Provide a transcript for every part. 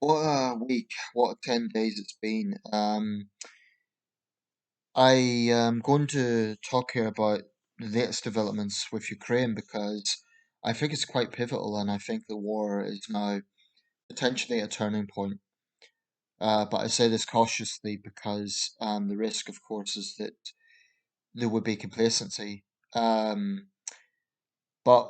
What a week, what 10 days it's been. I am going to talk here about the latest developments with Ukraine because I think it's quite pivotal and I think the war is now potentially a turning point. But I say this cautiously because the risk, of course, is that there would be complacency. Um, but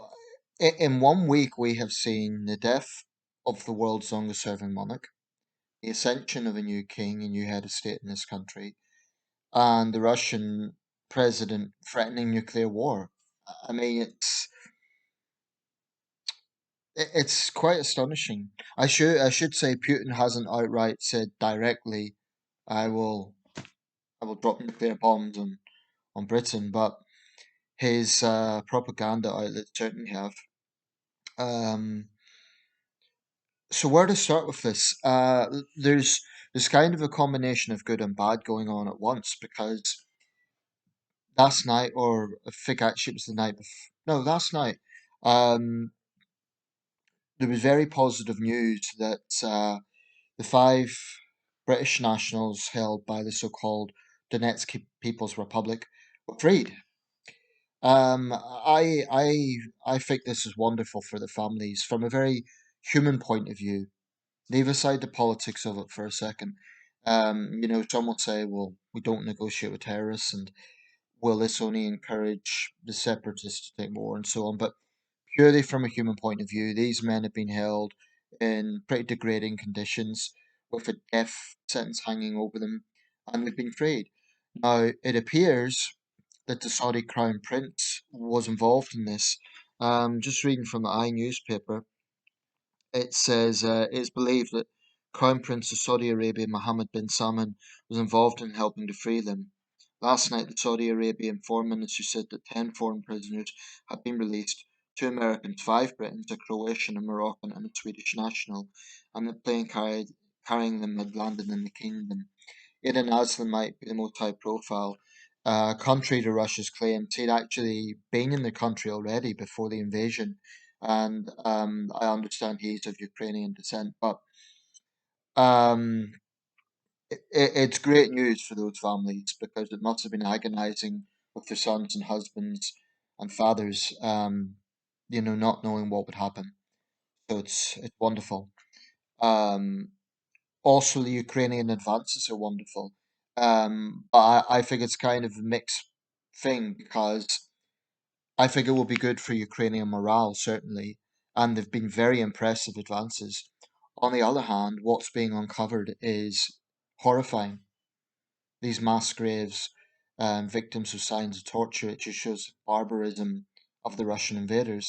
in 1 week, we have seen the death of the world's longest serving monarch, the ascension of a new king, a new head of state in this country, and the Russian president threatening nuclear war. I mean, it's quite astonishing. I should say Putin hasn't outright said directly, "I will I will drop nuclear bombs on Britain," but his propaganda outlets certainly have. Um, so where to start with this? There's kind of a combination of good and bad going on at once because last night, or I think actually it was the night before, no, last night, um, there was very positive news that the five British nationals held by the so-called Donetsk People's Republic were freed. I think this is wonderful for the families from a very human point of view. Leave aside the politics of it for a second. Some will say, well, we don't negotiate with terrorists, and will this only encourage the separatists to take more and so on? But purely from a human point of view, these men have been held in pretty degrading conditions with a death sentence hanging over them, and they've been freed. Now, it appears that the Saudi Crown Prince was involved in this. Just reading from the newspaper, it says it's believed that Crown Prince of Saudi Arabia Mohammed bin Salman was involved in helping to free them. Last night, the Saudi Arabian Foreign Ministry said that 10 foreign prisoners had been released, two Americans, five Britons, a Croatian, a Moroccan, and a Swedish national, and the plane carrying them had landed in the kingdom. Eden Aslan might be the most high profile. Contrary to Russia's claims, he'd actually been in the country already before the invasion, and I understand he's of Ukrainian descent. But um, it's great news for those families because it must have been agonizing with their sons and husbands and fathers, not knowing what would happen. So it's wonderful. Um, Also, the Ukrainian advances are wonderful. But I think it's kind of a mixed thing because I think it will be good for Ukrainian morale, certainly, and they've been very impressive advances. On the other hand, what's being uncovered is horrifying. These mass graves, victims of signs of torture, it just shows the barbarism of the Russian invaders.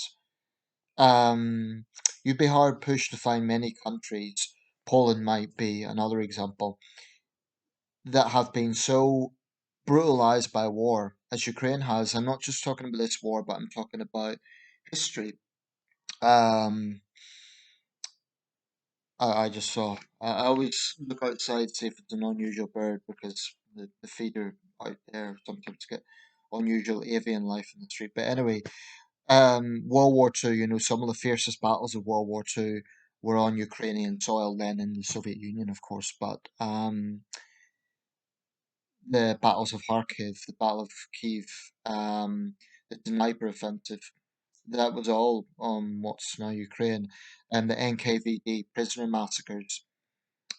Um, you'd be hard pushed to find many countries, Poland might be another example, that have been so brutalized by war as Ukraine has. I'm not just talking about this war, but I'm talking about history. Um, I just saw. I always look outside to see if it's an unusual bird because the feeder out there sometimes get unusual avian life in the street. But anyway, World War Two. Some of the fiercest battles of World War Two were on Ukrainian soil, then in the Soviet Union, of course. But the battles of Kharkiv, the Battle of Kiev, the Dnieper offensive. That was all on what's now Ukraine, and the NKVD prisoner massacres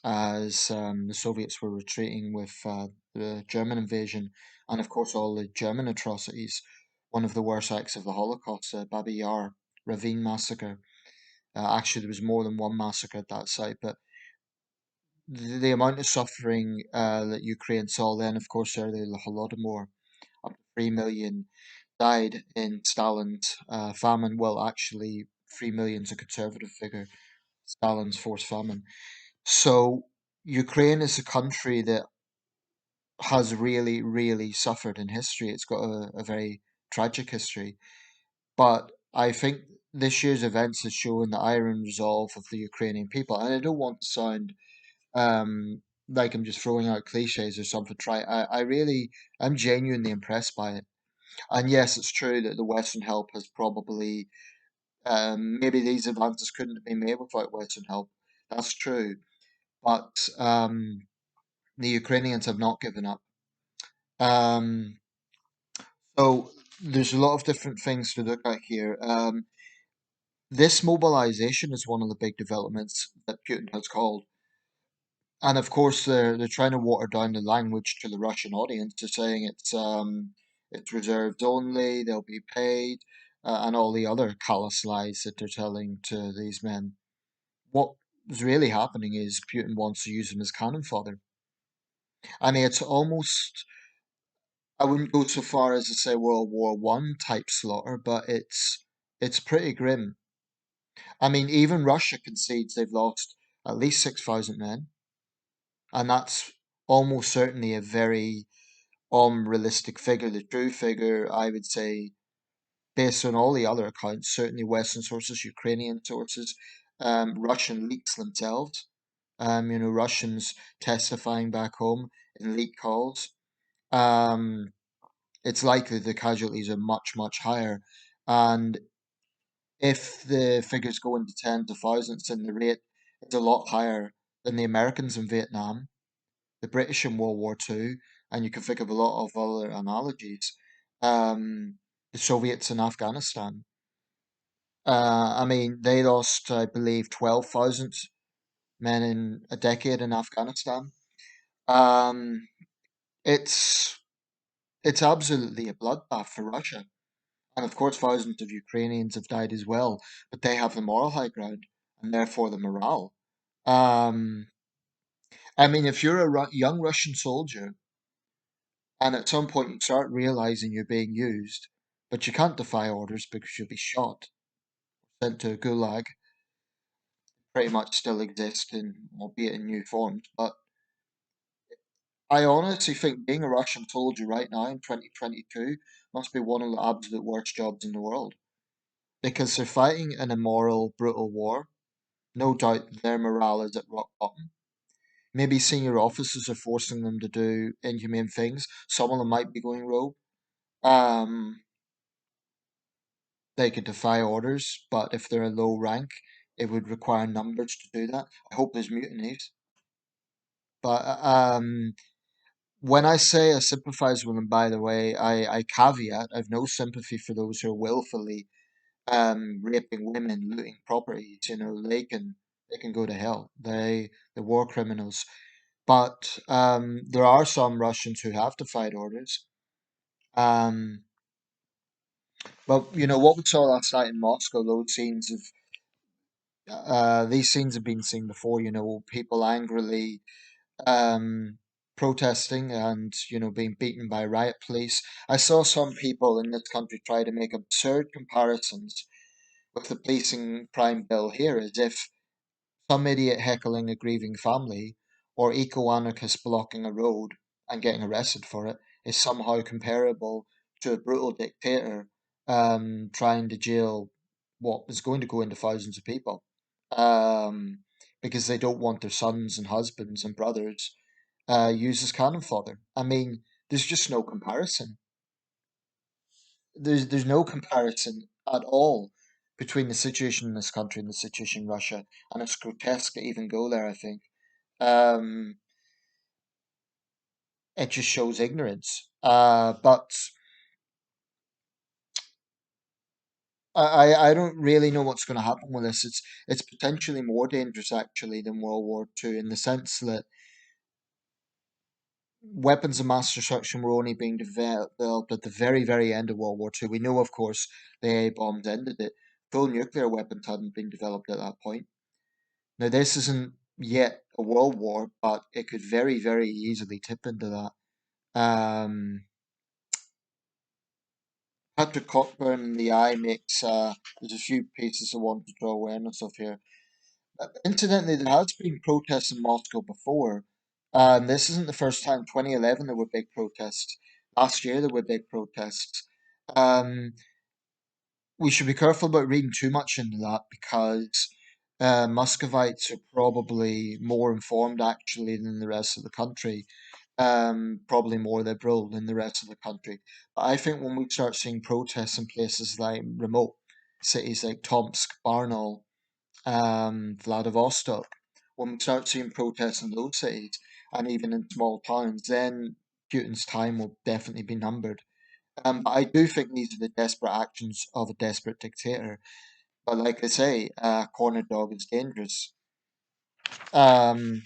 as the Soviets were retreating with the German invasion, and of course all the German atrocities. One of the worst acts of the Holocaust, the Babi Yar Ravine massacre. Actually, there was more than one massacre at that site, but the amount of suffering that Ukraine saw then, of course, earlier the Holodomor, up to 3 million died in Stalin's famine. Well, actually, 3 million is a conservative figure. Stalin's forced famine. So Ukraine is a country that has really, really suffered in history. It's got a very tragic history. But I think this year's events has shown the iron resolve of the Ukrainian people. And I don't want to sound like I'm just throwing out cliches or something. I'm genuinely impressed by it. And yes, it's true that the Western help has probably, maybe these advances couldn't have been made without Western help. That's true. but the Ukrainians have not given up. Um, so there's a lot of different things to look at here. This mobilization is one of the big developments that Putin has called. And of course, they're trying to water down the language to the Russian audience. They're saying it's reserved only, they'll be paid, and all the other callous lies that they're telling to these men. What is really happening is Putin wants to use them as cannon fodder. I mean, it's almost, I wouldn't go so far as to say World War I type slaughter, but it's pretty grim. I mean, even Russia concedes they've lost at least 6,000 men, and that's almost certainly a very unrealistic figure. The true figure, I would say, based on all the other accounts, certainly Western sources, Ukrainian sources, Russian leaks themselves, Russians testifying back home in leak calls, um, it's likely the casualties are much, much higher. And if the figures go into tens of thousands, then the rate is a lot higher than the Americans in Vietnam, the British in World War II, and you can think of a lot of other analogies. The Soviets in Afghanistan. I mean, they lost, I believe, 12,000 men in a decade in Afghanistan. Um, it's it's absolutely a bloodbath for Russia. And of course, thousands of Ukrainians have died as well, but they have the moral high ground and therefore the morale. Um, I mean, if you're a young Russian soldier and at some point you start realizing you're being used, but you can't defy orders because you'll be shot, sent to a gulag, pretty much still exist in, albeit in new forms. But I honestly think being a Russian soldier right now in 2022 must be one of the absolute worst jobs in the world because they're fighting an immoral, brutal war. No doubt their morale is at rock bottom. Maybe senior officers are forcing them to do inhumane things. Some of them might be going rogue. Um, they could defy orders, but if they're a low rank, it would require numbers to do that. I hope there's mutinies. But when I say I sympathize with them, by the way, I caveat I've no sympathy for those who are willfully raping women, looting properties. They can go to hell. The war criminals. But there are some Russians who have defied orders. Um, but what we saw last night in Moscow, these scenes have been seen before. People angrily um, protesting and being beaten by riot police. I saw some people in this country try to make absurd comparisons with the policing crime bill here, as if some idiot heckling a grieving family or eco-anarchist blocking a road and getting arrested for it is somehow comparable to a brutal dictator trying to jail what is going to go into thousands of people um, because they don't want their sons and husbands and brothers used as cannon fodder. I mean, there's just no comparison. There's no comparison at all between the situation in this country and the situation in Russia, and it's grotesque to even go there. I think um, it just shows ignorance. But I don't really know what's going to happen with this. It's potentially more dangerous actually than World War II in the sense that weapons of mass destruction were only being developed at the very, very end of World War II. We know, of course, the A bombs ended it. Full nuclear weapons hadn't been developed at that point. Now, this isn't yet a world war, but it could very, very easily tip into that. Patrick Cockburn in the Eye makes, there's a few pieces I want to draw awareness of here. Incidentally, there has been protests in Moscow before, and this isn't the first time. 2011, there were big protests. Last year, there were big protests. Um, we should be careful about reading too much into that because Muscovites are probably more informed actually than the rest of the country, probably more liberal than the rest of the country. But I think when we start seeing protests in places like remote cities like Tomsk, Barnaul, Vladivostok, when we start seeing protests in those cities and even in small towns, then Putin's time will definitely be numbered. But I do think these are the desperate actions of a desperate dictator. But like I say, a corner dog is dangerous. Um,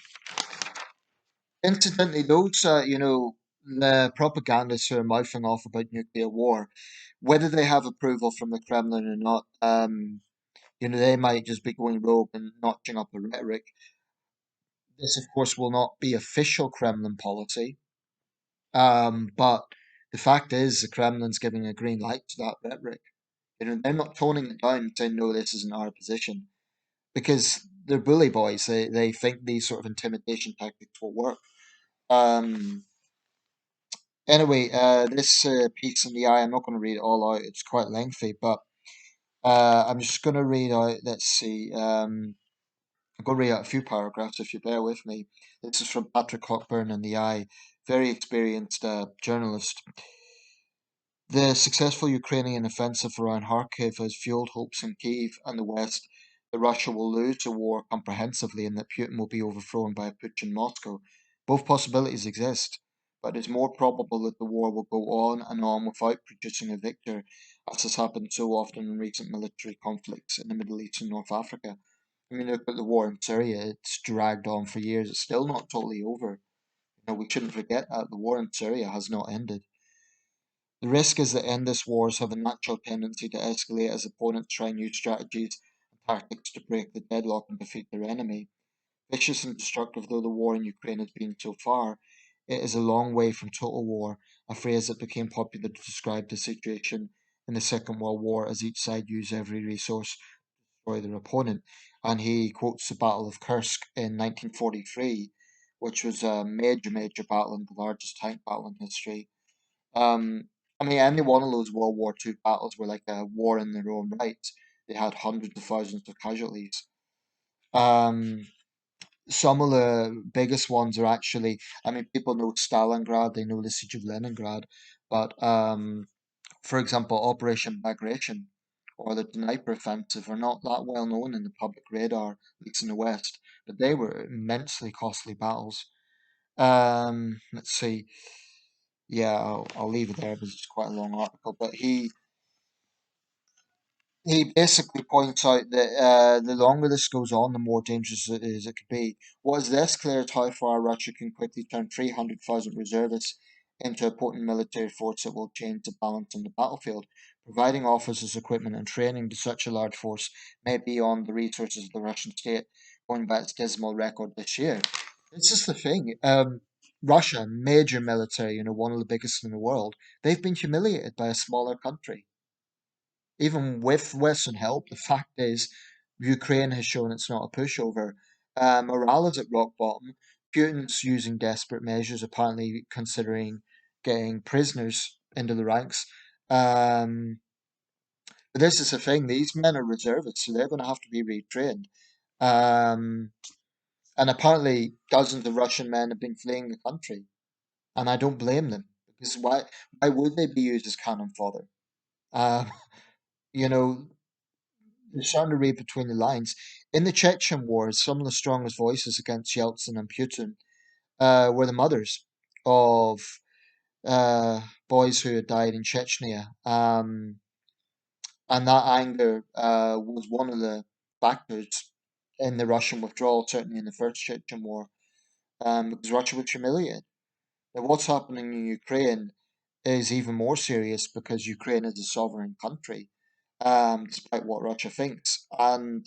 Incidentally, those, the propagandists who are mouthing off about nuclear war, whether they have approval from the Kremlin or not, they might just be going rogue and notching up a rhetoric. This, of course, will not be official Kremlin policy, but the fact is the Kremlin's giving a green light to that rhetoric. They're not toning it down, saying, no, this isn't our position, because they're bully boys. They think these sort of intimidation tactics will work. Um, Anyway, this piece in the eye, I'm not going to read it all out. It's quite lengthy, but I'm just going to read out. Let's see. I'm going to read out a few paragraphs if you bear with me. This is from Patrick Cockburn in the Eye, very experienced journalist. The successful Ukrainian offensive around Kharkiv has fueled hopes in Kiev and the West that Russia will lose the war comprehensively and that Putin will be overthrown by a putsch in Moscow. Both possibilities exist, but it is more probable that the war will go on and on without producing a victor, as has happened so often in recent military conflicts in the Middle East and North Africa. I mean, look at the war in Syria. It's dragged on for years. It's still not totally over. We shouldn't forget that the war in Syria has not ended. The risk is that endless wars have a natural tendency to escalate as opponents try new strategies and tactics to break the deadlock and defeat their enemy. Vicious and destructive though the war in Ukraine has been so far, it is a long way from total war, a phrase that became popular to describe the situation in the Second World War as each side used every resource to destroy their opponent. And he quotes the Battle of Kursk in 1943, which was a major, major battle and the largest tank battle in history. I mean, any one of those World War II battles were like a war in their own right. They had hundreds of thousands of casualties. Um, some of the biggest ones are actually, I mean, people know Stalingrad, they know the Siege of Leningrad, but for example, Operation Bagration or the Dnieper Offensive are not that well known in the public radar, at least in the West, but they were immensely costly battles. Let's see. Yeah, I'll leave it there because it's quite a long article. But he basically points out that the longer this goes on, the more dangerous it is it could be. What is less clear is how far Russia can quickly turn 300,000 reservists into a potent military force that will change the balance on the battlefield. Providing officers, equipment, and training to such a large force may be beyond the resources of the Russian state, going by its dismal record this year. This is the thing. Russia, major military, one of the biggest in the world, they've been humiliated by a smaller country even with Western help, the fact is Ukraine has shown it's not a pushover. Morale is at rock bottom. Putin's using desperate measures, apparently considering getting prisoners into the ranks. Um, but this is the thing, these men are reservists, so they're going to have to be retrained. Um, and apparently, dozens of Russian men have been fleeing the country, and I don't blame them because why would they be used as cannon fodder? Uh, you know, you're starting to read between the lines. In the Chechen wars, some of the strongest voices against Yeltsin and Putin were the mothers of boys who had died in Chechnya. And that anger was one of the factors in the Russian withdrawal, certainly in the First Chechen War, because Russia was humiliated. Now, what's happening in Ukraine is even more serious because Ukraine is a sovereign country, despite what Russia thinks. And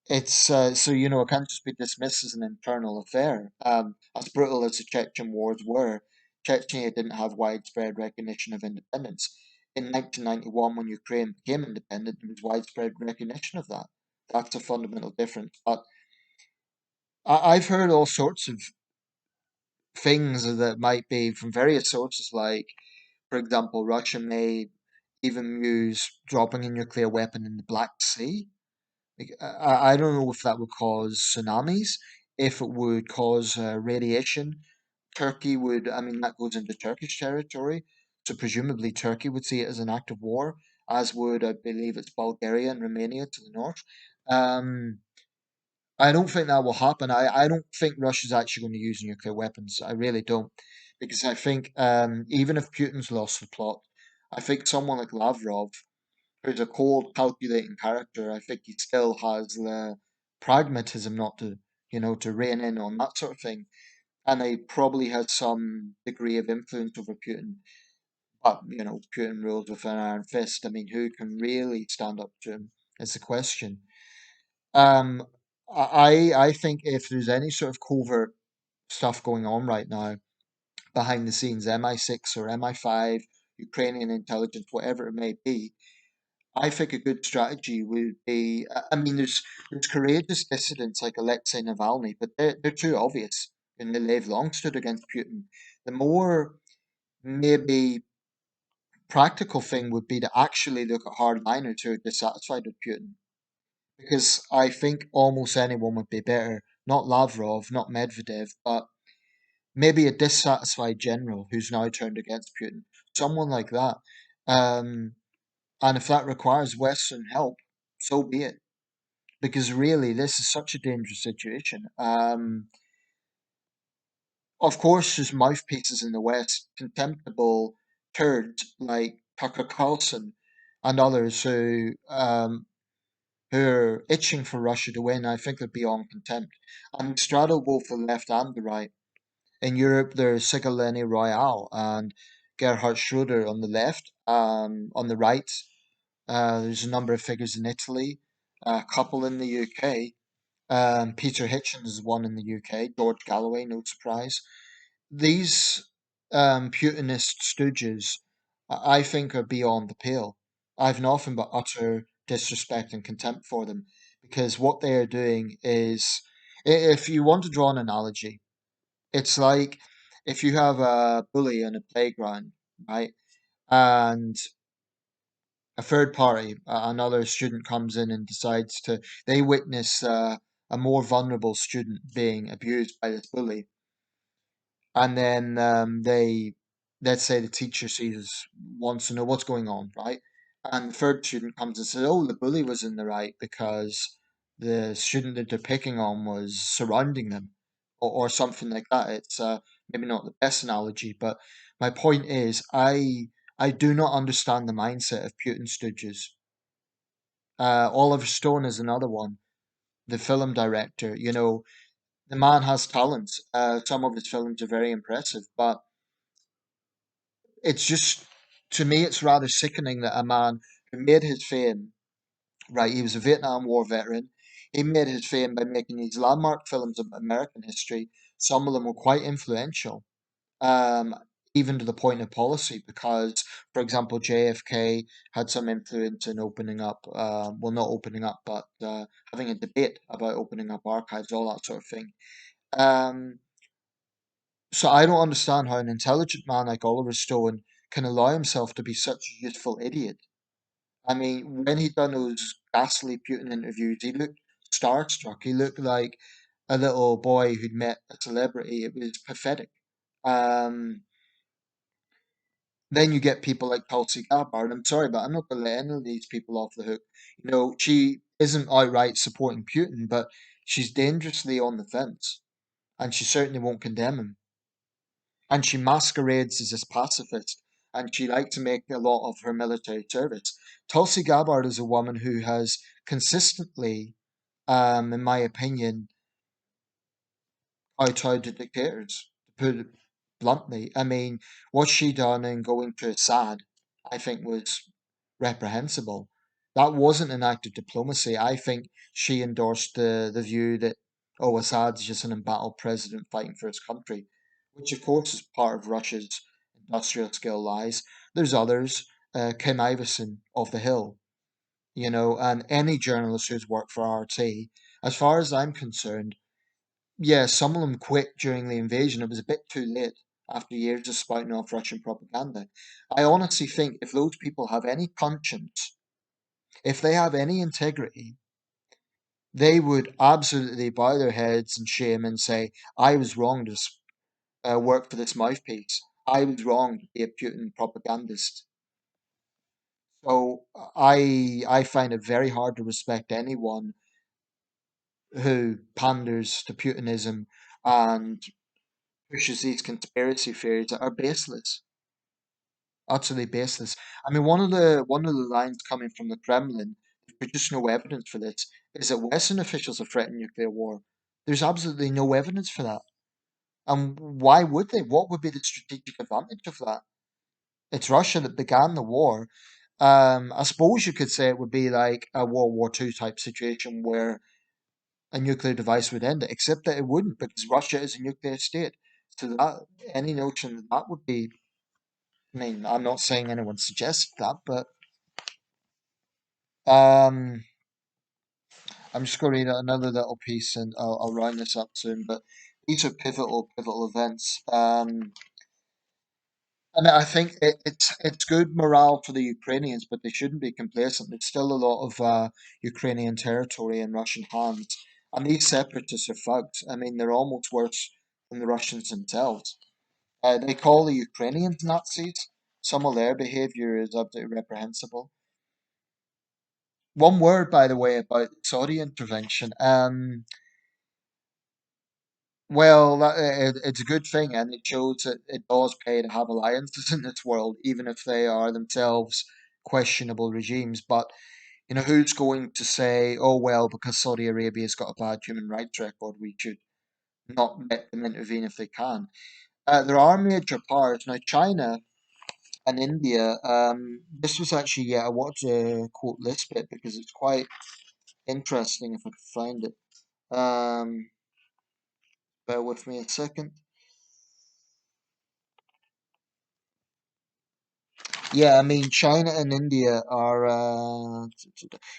it's it can't just be dismissed as an internal affair. As brutal as the Chechen wars were, Chechnya didn't have widespread recognition of independence. In 1991, when Ukraine became independent, there was widespread recognition of that. That's a fundamental difference. But I've heard all sorts of things that might be from various sources, like, for example, Russia may even use dropping a nuclear weapon in the Black Sea. Like, I don't know if that would cause tsunamis, if it would cause radiation. Turkey would, I mean, that goes into Turkish territory, so presumably Turkey would see it as an act of war, as would, I believe, it's Bulgaria and Romania to the north. Um, I don't think that will happen. I don't think Russia's actually going to use nuclear weapons. I really don't. Because I think even if Putin's lost the plot, I think someone like Lavrov, who's a cold, calculating character, I think he still has the pragmatism not to, to rein in on that sort of thing. And he probably has some degree of influence over Putin. But, Putin rules with an iron fist. I mean, who can really stand up to him is the question. Um, I think if there's any sort of covert stuff going on right now behind the scenes, MI6 or MI5, Ukrainian intelligence, whatever it may be, I think a good strategy would be. I mean, there's courageous dissidents like Alexei Navalny, but they're too obvious, and they've long stood against Putin. The more maybe practical thing would be to actually look at hardliners who are dissatisfied with Putin. Because I think almost anyone would be better. Not Lavrov, not Medvedev, but maybe a dissatisfied general who's now turned against Putin. Someone like that. Um, and if that requires Western help, so be it. Because really, this is such a dangerous situation. Of course, there's mouthpieces in the West, contemptible turds like Tucker Carlson and others who are itching for Russia to win. I think they're beyond contempt. And they straddle both the left and the right. In Europe, there's Ségolène Royal and Gerhard Schroeder on the left. On the right, there's a number of figures in Italy, a couple in the UK. Peter Hitchens is one in the UK. George Galloway, no surprise. These Putinist stooges, I think, are beyond the pale. I've nothing but utter disrespect and contempt for them because what they are doing is, if you want to draw an analogy, it's like if you have a bully in a playground, right? And a third party, another student comes in and decides they witness a more vulnerable student being abused by this bully, and then let's say the teacher wants to know what's going on, right? And the third student comes and says, "Oh, the bully was in the right because the student that they're picking on was surrounding them," or something like that. It's maybe not the best analogy, but my point is, I do not understand the mindset of Putin stooges. Oliver Stone is another one, the film director. The man has talents. Some of his films are very impressive, but it's just, to me, it's rather sickening that a man who made his fame, right? He was a Vietnam War veteran. He made his fame by making these landmark films of American history. Some of them were quite influential, um, even to the point of policy, because, for example, JFK had some influence in opening up, well, not opening up, but having a debate about opening up archives, all that sort of thing. Um, So I don't understand how an intelligent man like Oliver Stone can allow himself to be such a youthful idiot. I mean, when he done those ghastly Putin interviews, he looked starstruck. He looked like a little boy who'd met a celebrity. It was pathetic. Um, then you get people like Tulsi Gabbard. I'm sorry, but I'm not going to let any of these people off the hook. She isn't outright supporting Putin, but she's dangerously on the fence, and she certainly won't condemn him. And she masquerades as this pacifist, and she liked to make a lot of her military service. Tulsi Gabbard is a woman who has consistently, in my opinion, kowtowed to dictators, to put it bluntly. I mean, what she done in going to Assad, I think, was reprehensible. That wasn't an act of diplomacy. I think she endorsed the view that, oh, Assad's just an embattled president fighting for his country, which of course is part of Russia's industrial skill lies. There's others, Kim Iverson of the Hill, and any journalist who's worked for RT. As far as I'm concerned, yeah, some of them quit during the invasion. It was a bit too late after years of spouting off Russian propaganda. I honestly think if those people have any conscience, if they have any integrity, they would absolutely bow their heads in shame and say, I was wrong to work for this mouthpiece. I was wrong to be a Putin propagandist. So I find it very hard to respect anyone who panders to Putinism and pushes these conspiracy theories that are baseless, utterly baseless. I mean, one of the lines coming from the Kremlin, there's produced no evidence for this, is that Western officials have threatened nuclear war. There's absolutely no evidence for that. And why would they? What would be the strategic advantage of that? It's Russia that began the war. I suppose you could say it would be like a World War II type situation where a nuclear device would end it, except that it wouldn't because Russia is a nuclear state. So that any notion that that would be, I mean, I'm not saying anyone suggested that, but um, I'm just going to read out another little piece and I'll round this up soon. But these are pivotal events. And I think it's good morale for the Ukrainians, but they shouldn't be complacent. There's still a lot of Ukrainian territory in Russian hands, and these separatists are thugs. I mean, they're almost worse than the Russians themselves. They call the Ukrainians Nazis. Some of their behaviour is absolutely reprehensible. One word, by the way, about Saudi intervention. Well, it's a good thing, and it shows that it does pay to have alliances in this world, even if they are themselves questionable regimes. But who's going to say, "Oh well, because Saudi Arabia's got a bad human rights record, we should not let them intervene if they can"? There are major powers now. China and India. This was actually, yeah, I wanted to quote this bit because it's quite interesting if I could find it. Bear with me a second. Yeah, I mean, China and India are,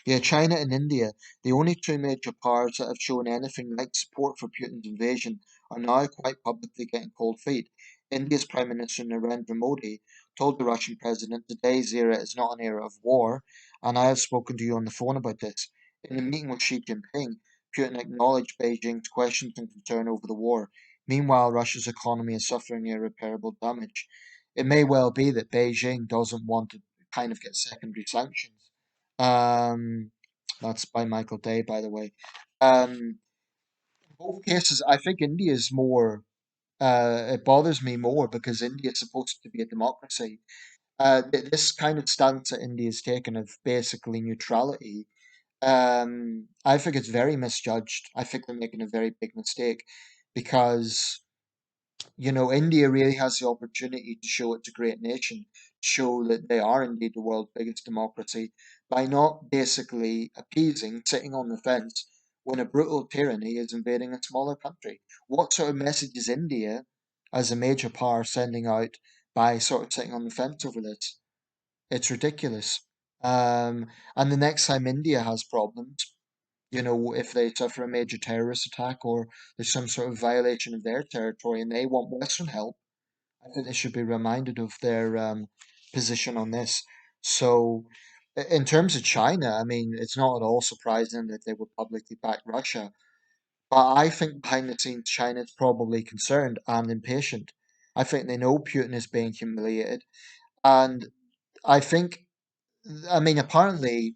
yeah, China and India, the only two major powers that have shown anything like support for Putin's invasion, are now quite publicly getting cold feet. India's Prime Minister Narendra Modi told the Russian president today's era is not an era of war, and I have spoken to you on the phone about this. In a meeting with Xi Jinping, Putin acknowledged Beijing's questions and concern over the war. Meanwhile, Russia's economy is suffering irreparable damage. It may well be that Beijing doesn't want to kind of get secondary sanctions. Um, that's by Michael Day, by the way. In both cases, I think India is more. It bothers me more because India is supposed to be a democracy. This kind of stance that India has taken of basically neutrality, I think it's very misjudged. I think they're making a very big mistake because India really has the opportunity to show it's a great nation, show that they are indeed the world's biggest democracy by not basically appeasing, sitting on the fence when a brutal tyranny is invading a smaller country. What sort of message is India, as a major power, sending out by sort of sitting on the fence over this? It's ridiculous. And the next time India has problems, if they suffer a major terrorist attack or there's some sort of violation of their territory and they want Western help, I think they should be reminded of their position on this. So, in terms of China, I mean, it's not at all surprising that they would publicly back Russia. But I think behind the scenes, China's probably concerned and impatient. I think they know Putin is being humiliated. And I think, I mean, apparently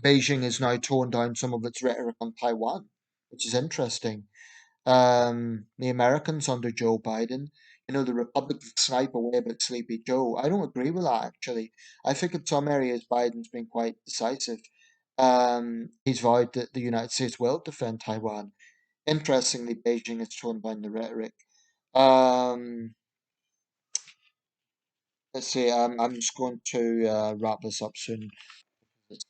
Beijing has now toned down some of its rhetoric on Taiwan, which is interesting. The Americans under Joe Biden, the Republicans snipe away about Sleepy Joe. I don't agree with that, actually. I think in some areas Biden's been quite decisive. He's vowed that the United States will defend Taiwan. Interestingly, Beijing has toned down the rhetoric. Um, let's see, I'm just going to wrap this up soon. It's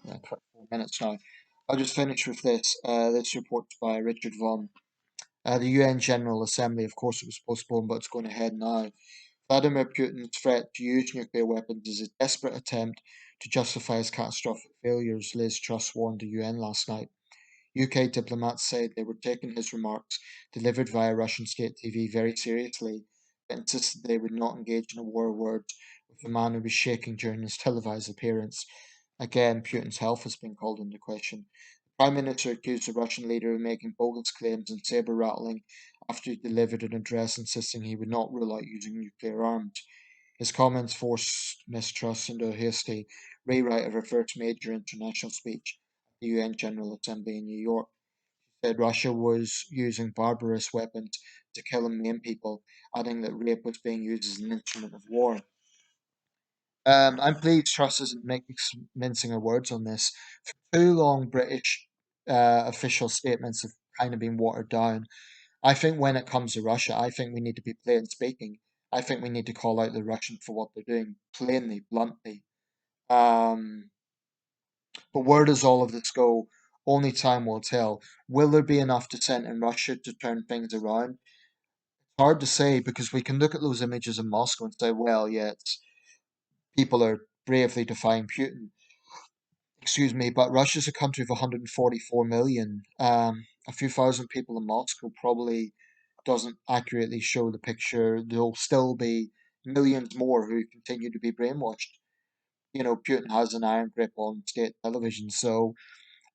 4 minutes now. I'll just finish with this. This report's by Richard Vaughan. The UN General Assembly, of course, it was postponed, but it's going ahead now. Vladimir Putin's threat to use nuclear weapons is a desperate attempt to justify his catastrophic failures, Liz Truss warned the UN last night. UK diplomats said they were taking his remarks, delivered via Russian state TV, very seriously, but insisted they would not engage in a war of words with the man who was shaking during his televised appearance. Again, Putin's health has been called into question. The Prime Minister accused the Russian leader of making bogus claims and saber rattling after he delivered an address insisting he would not rule out using nuclear arms. His comments forced mistrust into a hasty rewrite of her first major international speech. the UN General Assembly in New York. She said Russia was using barbarous weapons to kill and maim people, adding that rape was being used as an instrument of war. I'm pleased Truss isn't mincing her words on this. For too long, British official statements have kind of been watered down. I think when it comes to Russia, I think we need to be plain speaking. I think we need to call out the Russians for what they're doing plainly, bluntly. Um, but where does all of this go? Only time will tell. Will there be enough dissent in Russia to turn things around? Hard to say because we can look at those images in Moscow and say, well, yeah, people are bravely defying Putin. Excuse me, but Russia's a country of 144 million. A few thousand people in Moscow probably doesn't accurately show the picture. There'll still be millions more who continue to be brainwashed. You know, Putin has an iron grip on state television. So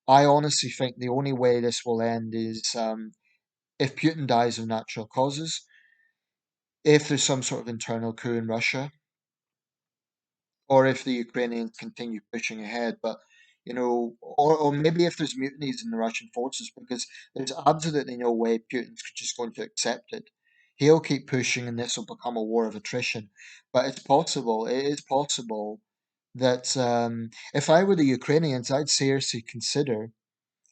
I honestly think the only way this will end is if Putin dies of natural causes, if there's some sort of internal coup in Russia, or if the Ukrainians continue pushing ahead. But or maybe if there's mutinies in the Russian forces, because there's absolutely no way Putin's just going to accept it. He'll keep pushing, and this will become a war of attrition. But it's possible. It is possible that if I were the Ukrainians, I'd seriously consider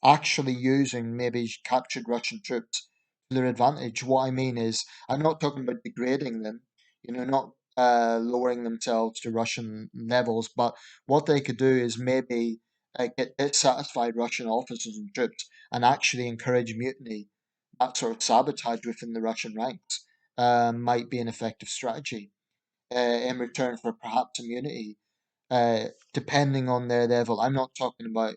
actually using maybe captured Russian troops to their advantage. What I mean is, I'm not talking about degrading them, not lowering themselves to Russian levels, but what they could do is maybe get dissatisfied Russian officers and troops and actually encourage mutiny. That sort of sabotage within the Russian ranks might be an effective strategy in return for perhaps immunity depending on their level. I'm not talking about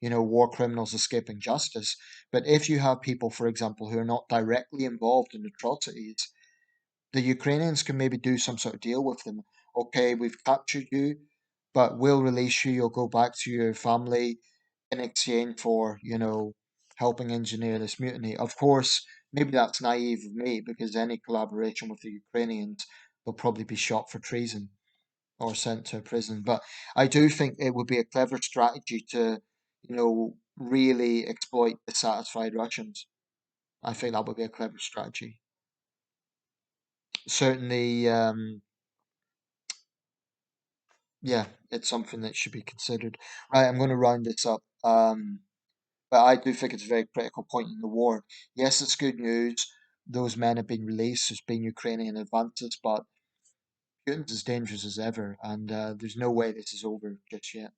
war criminals escaping justice, but if you have people, for example, who are not directly involved in atrocities, the Ukrainians can maybe do some sort of deal with them. Okay, we've captured you, but we'll release you. You'll go back to your family in exchange for helping engineer this mutiny. Of course, maybe that's naive of me because any collaboration with the Ukrainians will probably be shot for treason or sent to prison. But I do think it would be a clever strategy to, really exploit dissatisfied Russians. I think that would be a clever strategy. Certainly, yeah, it's something that should be considered. Right, I'm going to round this up. But I do think it's a very critical point in the war. Yes, it's good news. Those men have been released. There's been Ukrainian advances, but Putin's as dangerous as ever, and there's no way this is over just yet.